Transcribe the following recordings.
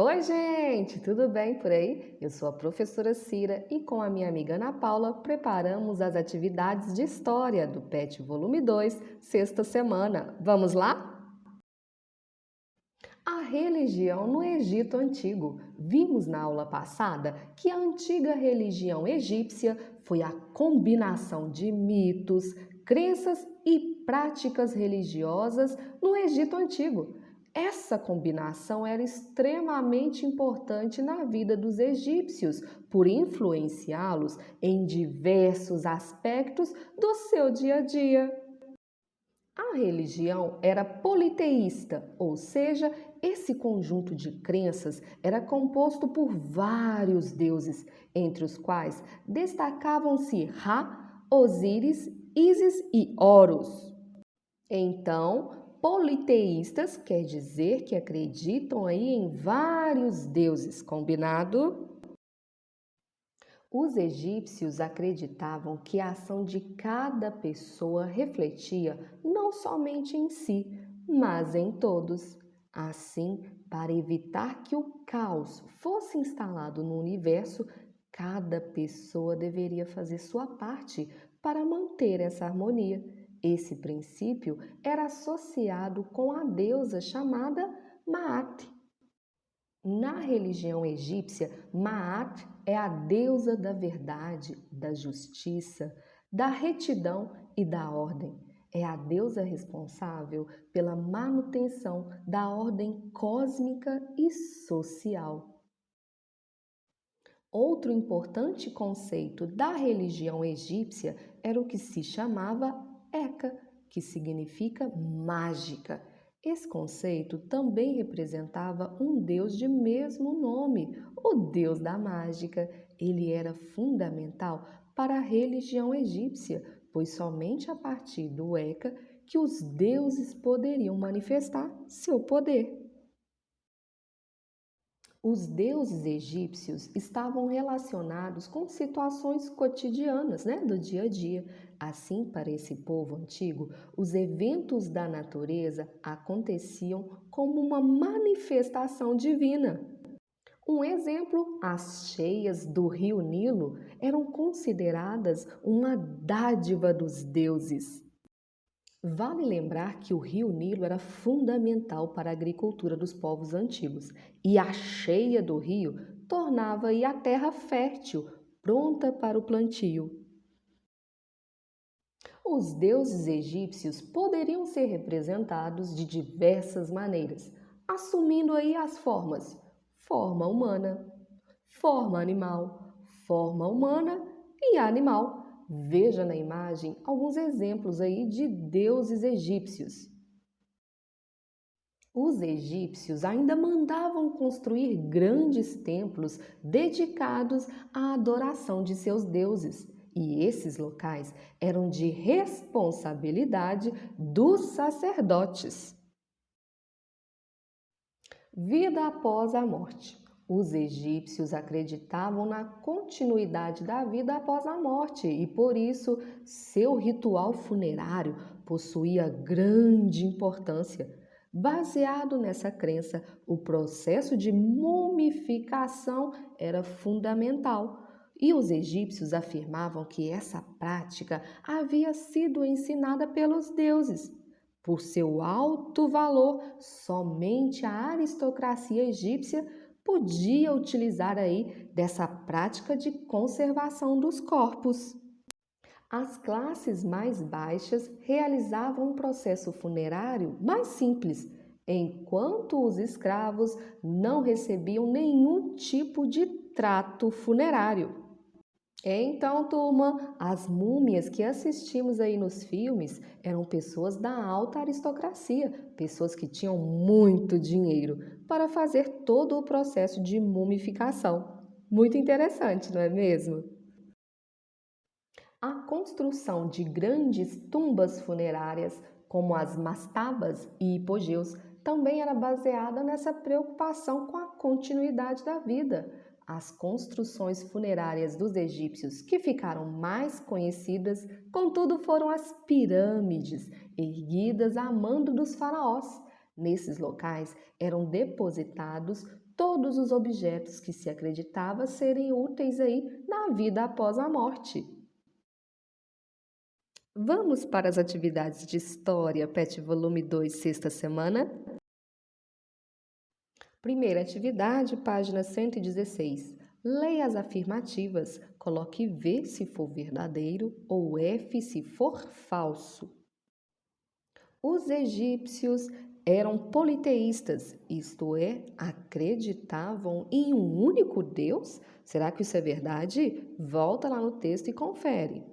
Oi, gente, tudo bem por aí? Eu sou a professora Cira e com a minha amiga Ana Paula preparamos as atividades de História do PET Volume 2, sexta semana. Vamos lá? A religião no Egito Antigo. Vimos na aula passada que a antiga religião egípcia foi a combinação de mitos, crenças e práticas religiosas no Egito Antigo. Essa combinação era extremamente importante na vida dos egípcios, por influenciá-los em diversos aspectos do seu dia a dia. A religião era politeísta, ou seja, esse conjunto de crenças era composto por vários deuses, entre os quais destacavam-se Ra, Osíris, Ísis e Horus. Então, politeístas quer dizer que acreditam aí em vários deuses, combinado? Os egípcios acreditavam que a ação de cada pessoa refletia não somente em si, mas em todos. Assim, para evitar que o caos fosse instalado no universo, cada pessoa deveria fazer sua parte para manter essa harmonia. Esse princípio era associado com a deusa chamada Maat. Na religião egípcia, Maat é a deusa da verdade, da justiça, da retidão e da ordem. É a deusa responsável pela manutenção da ordem cósmica e social. Outro importante conceito da religião egípcia era o que se chamava Eka, que significa mágica. Esse conceito também representava um deus de mesmo nome, o deus da mágica. Ele era fundamental para a religião egípcia, pois somente a partir do Eka que os deuses poderiam manifestar seu poder. Os deuses egípcios estavam relacionados com situações cotidianas, do dia a dia. Assim, para esse povo antigo, os eventos da natureza aconteciam como uma manifestação divina. Um exemplo, as cheias do rio Nilo eram consideradas uma dádiva dos deuses. Vale lembrar que o rio Nilo era fundamental para a agricultura dos povos antigos e a cheia do rio tornava aí a terra fértil, pronta para o plantio. Os deuses egípcios poderiam ser representados de diversas maneiras, assumindo aí as formas: forma humana, forma animal, forma humana e animal. Veja na imagem alguns exemplos aí de deuses egípcios. Os egípcios ainda mandavam construir grandes templos dedicados à adoração de seus deuses, e esses locais eram de responsabilidade dos sacerdotes. Vida após a morte. Os egípcios acreditavam na continuidade da vida após a morte e, por isso, seu ritual funerário possuía grande importância. Baseado nessa crença, o processo de mumificação era fundamental. E os egípcios afirmavam que essa prática havia sido ensinada pelos deuses. Por seu alto valor, somente a aristocracia egípcia podia utilizar aí dessa prática de conservação dos corpos. As classes mais baixas realizavam um processo funerário mais simples, enquanto os escravos não recebiam nenhum tipo de trato funerário. Então, turma, as múmias que assistimos aí nos filmes eram pessoas da alta aristocracia, pessoas que tinham muito dinheiro para fazer todo o processo de mumificação. Muito interessante, não é mesmo? A construção de grandes tumbas funerárias, como as mastabas e hipogeus, também era baseada nessa preocupação com a continuidade da vida. As construções funerárias dos egípcios que ficaram mais conhecidas, contudo, foram as pirâmides, erguidas a mando dos faraós. Nesses locais eram depositados todos os objetos que se acreditava serem úteis aí na vida após a morte. Vamos para as atividades de História, PET Volume 2, sexta semana? Primeira atividade, página 116. Leia as afirmativas, coloque V se for verdadeiro ou F se for falso. Os egípcios eram politeístas, isto é, acreditavam em um único Deus? Será que isso é verdade? Volta lá no texto e confere.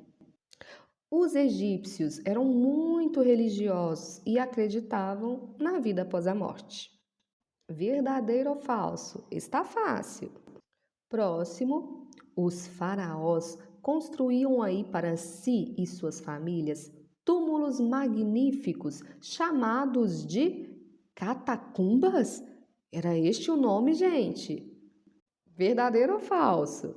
Os egípcios eram muito religiosos e acreditavam na vida após a morte. Verdadeiro ou falso? Está fácil. Próximo, os faraós construíam aí para si e suas famílias túmulos magníficos chamados de catacumbas? Era este o nome, gente? Verdadeiro ou falso?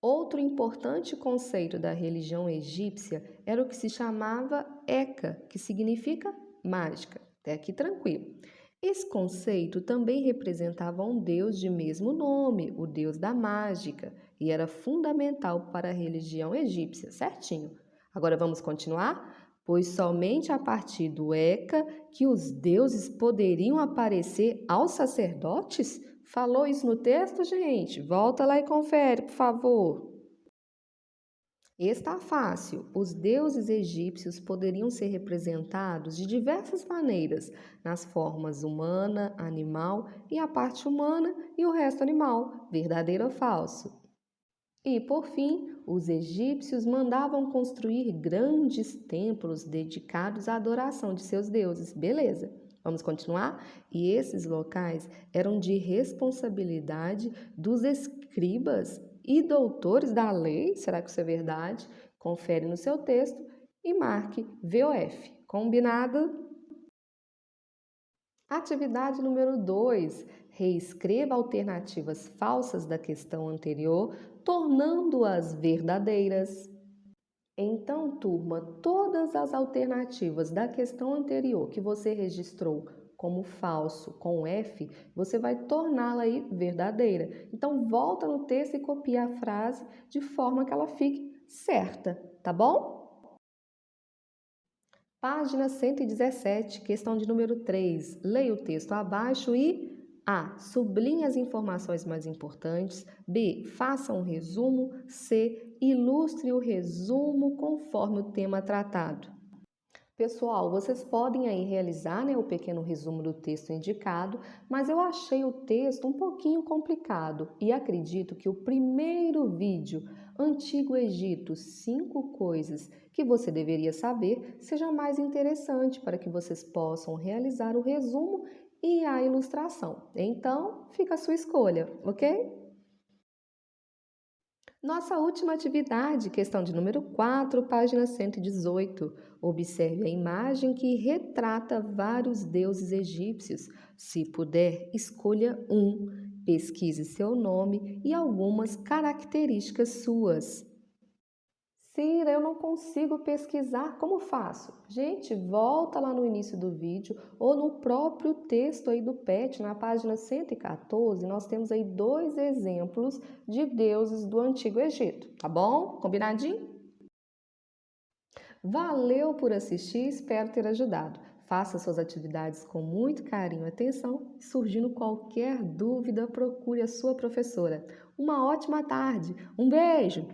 Outro importante conceito da religião egípcia era o que se chamava Eka, que significa mágica. Até aqui tranquilo. Esse conceito também representava um deus de mesmo nome, o deus da mágica, e era fundamental para a religião egípcia, certinho. Agora vamos continuar? Pois somente a partir do Eka que os deuses poderiam aparecer aos sacerdotes? Falou isso no texto, gente? Volta lá e confere, por favor. Está fácil. Os deuses egípcios poderiam ser representados de diversas maneiras, nas formas humana, animal e a parte humana e o resto animal, verdadeiro ou falso. E, por fim, os egípcios mandavam construir grandes templos dedicados à adoração de seus deuses. Beleza, vamos continuar? E esses locais eram de responsabilidade dos escribas e doutores da lei. Será que isso é verdade? Confere no seu texto e marque VOF. Combinado? Atividade número 2. Reescreva alternativas falsas da questão anterior, tornando-as verdadeiras. Então, turma, todas as alternativas da questão anterior que você registrou como falso com F, você vai torná-la aí verdadeira. Então, volta no texto e copia a frase de forma que ela fique certa, tá bom? Página 117, questão de número 3. Leia o texto abaixo e A. Sublinhe as informações mais importantes. B. Faça um resumo. C. Ilustre o resumo conforme o tema tratado. Pessoal, vocês podem aí realizar, o pequeno resumo do texto indicado, mas eu achei o texto um pouquinho complicado e acredito que o primeiro vídeo, Antigo Egito, 5 coisas que você deveria saber, seja mais interessante para que vocês possam realizar o resumo e a ilustração. Então, fica a sua escolha, ok? Nossa última atividade, questão de número 4, página 118. Observe a imagem que retrata vários deuses egípcios. Se puder, escolha um. Pesquise seu nome e algumas características suas. Cira, eu não consigo pesquisar, como faço? Gente, volta lá no início do vídeo ou no próprio texto aí do PET, na página 114, nós temos aí 2 exemplos de deuses do Antigo Egito, tá bom? Combinadinho? Valeu por assistir, espero ter ajudado. Faça suas atividades com muito carinho e atenção. Surgindo qualquer dúvida, procure a sua professora. Uma ótima tarde, um beijo!